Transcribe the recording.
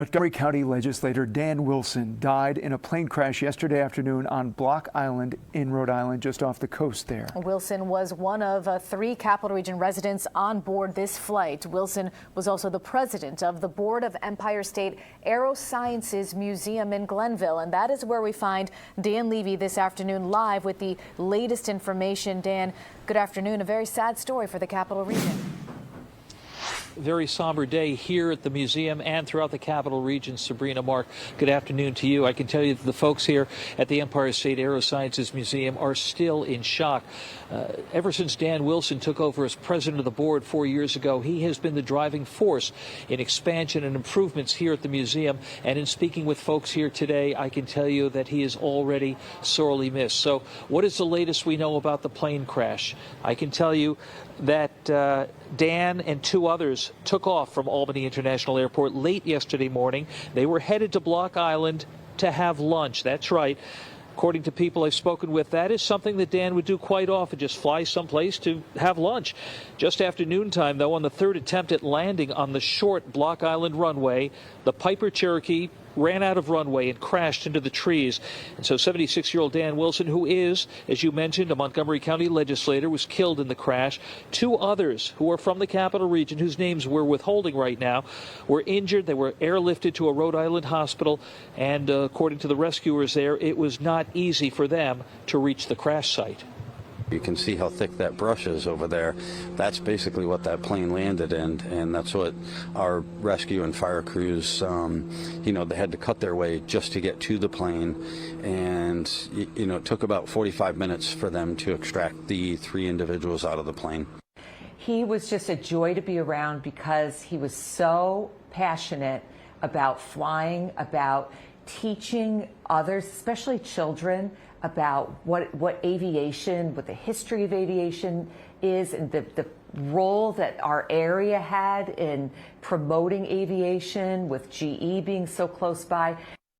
Montgomery County Legislator Dan Wilson died in a plane crash yesterday afternoon on Block Island in Rhode Island, just off the coast there. Wilson was one of 3 Capital Region residents on board this flight. Wilson was also the president of the board of Empire State Aerosciences Museum in Glenville, and that is where we find Dan Levy this afternoon live with the latest information. Dan, good afternoon. A very sad story for the Capital Region. Very somber day here at the museum and throughout the Capital Region. Sabrina, Mark, good afternoon to you. I can tell you that the folks here at the Empire State Aerosciences Museum are still in shock. Ever since Dan Wilson took over as president of the board 4 years ago, he has been the driving force in expansion and improvements here at the museum. And in speaking with folks here today, I can tell you that he is already sorely missed. So what is the latest we know about the plane crash? I can tell you that Dan and 2 others took off from Albany International Airport late yesterday morning. They were headed to Block Island to have lunch. That's right. According to people I've spoken with, that is something that Dan would do quite often, just fly someplace to have lunch. Just after noontime, though, on the 3rd attempt at landing on the short Block Island runway, the Piper Cherokee ran out of runway and crashed into the trees. And so 76-year-old Dan Wilson, who is, as you mentioned, a Montgomery County legislator, was killed in the crash. 2 others who are from the Capital Region, whose names we're withholding right now, were injured. They were airlifted to a Rhode Island hospital. And according to the rescuers there, it was not easy for them to reach the crash site. You can see how thick that brush is over there. That's basically what that plane landed in, and that's what our rescue and fire crews, they had to cut their way just to get to the plane. And, it took about 45 minutes for them to extract the 3 individuals out of the plane. He was just a joy to be around because he was so passionate about flying, about teaching others, especially children, about what aviation, what the history of aviation is, and the role that our area had in promoting aviation, with GE being so close by.